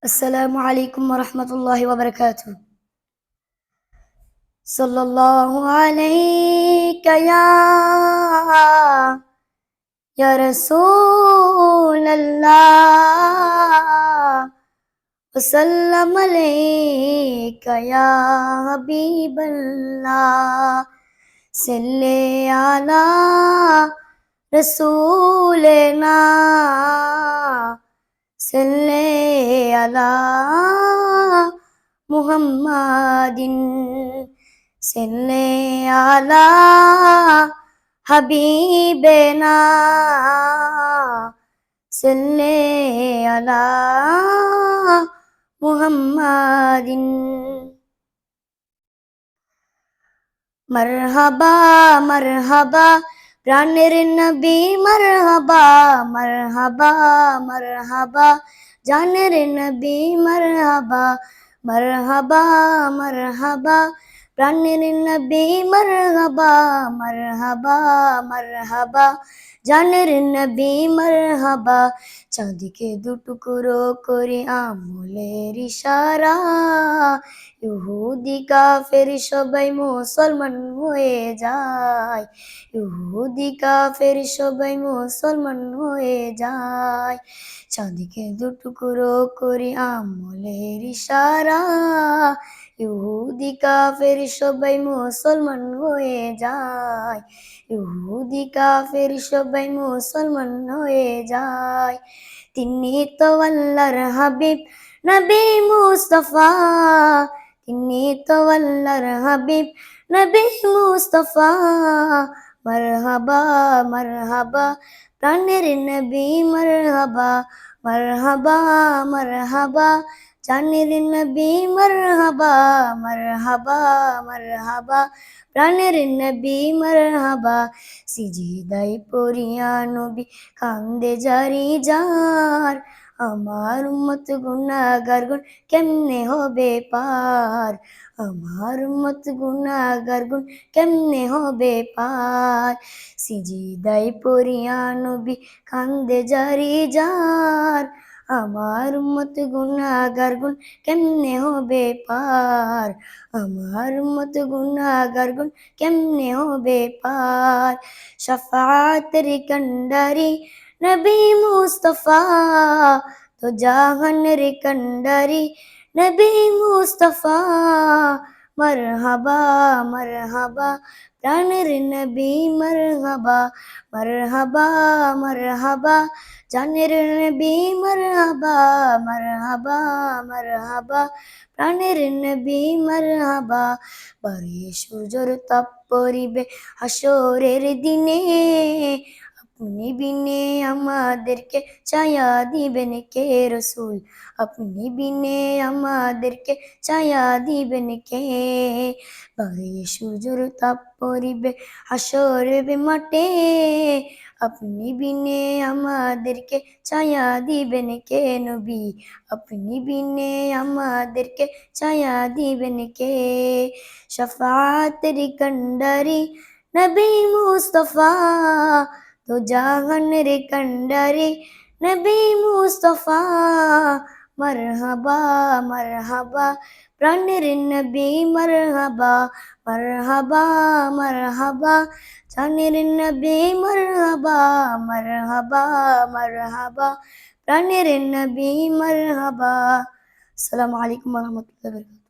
السلام عليكم ورحمة الله وبركاته. صلى الله عليك يا رسول الله وسلم عليك يا حبيب الله صل على رسولنا صل على محمد صل على حبيبنا صل على محمد মারহাবা মারহাবা প্রাণের নবী মারহাবা মারহাবা মারহাবা জানের নবী মারহাবা মারহাবা মারহাবা প্রাণের নবী মারহাবা মারহাবা মারহাবা জানের নবী মারহাবা চাঁদকে দুটুকরো করে আঙুলের ইশারা ইহুদি কাফের সবাই মুসলমান হয়ে যায় ইহুদি কাফের সবাই মুসলমান হয়ে যায় চাঁদকে দুটুকরো করে আঙুলের ইশারা ইহুদি কাফের সবাই মুসলমান হয়ে যায় ইহুদি কাফের সবাই মুসলমান হয়ে যায় তিনি তো আল্লাহর হাবিব নবী মুস্তাফা তিনি তো আল্লাহর হাবিব নবী মুস্তাফা মারহাবা মারহাবা প্রাণের নবী মারহাবা মারহাবা মারহাবা জানের নবী মারহাবা মারহাবা মারহাবা প্রাণের নবী মারহাবা সিজদায় পড়িয়া নবী কান্দে জারি যার আমার উম্মত গুনাহগার গুণ কেমনে হবে পার আমার উম্মত গুনাহগার গুণ কেমনে হবে পার সিজদায় পড়িয়া নবী কান্দে জারি যার আমার উম্মত গুনাহগার গুণ কেমনে হবে পার আমার উম্মত গুনাহগার গুণ কেমনে হবে পার শাফাআতের কান্ডারি নবী মুস্তাফা তো জাহানের কান্ডারি নবী মুস্তাফা মারহাবা মারহাবা প্রাণের নবী মারহাবা মারহাবা মারহাবা জানের নবী মারহাবা মারহাবা মারহাবা প্রাণের নবী মারহাবা বাড়ি সূর্যের তাপ পড়িবে হাসরের দিনে আপনি বিনে আমাদেরকে ছায়া দিবেন কে রসুল আপনি বিনে আমাদেরকে ছায়া দিবেন কে বাড়ি সূর্যের তাপ পড়িবে হাসরের মাঠে আপনি বিনে আমাদেরকে ছায়া দিবেন কে নবী আপনি বিনে আমাদেরকে ছায়া দিবেন কে শাফাআতের কান্ডারি নবী মুস্তাফা তো জাহানের কান্ডারি নবী মুস্তাফা মারহাবা মারহাবা প্রাণের নবী মারহাবা মারহাবা মারহাবা জানের নবী মারহাবা মারহাবা মারহাবা প্রাণের নবী মারহাবা আসসালামু আলাইকুম ওয়া রাহমাতুল্লাহি ওয়া বারাকাতুহু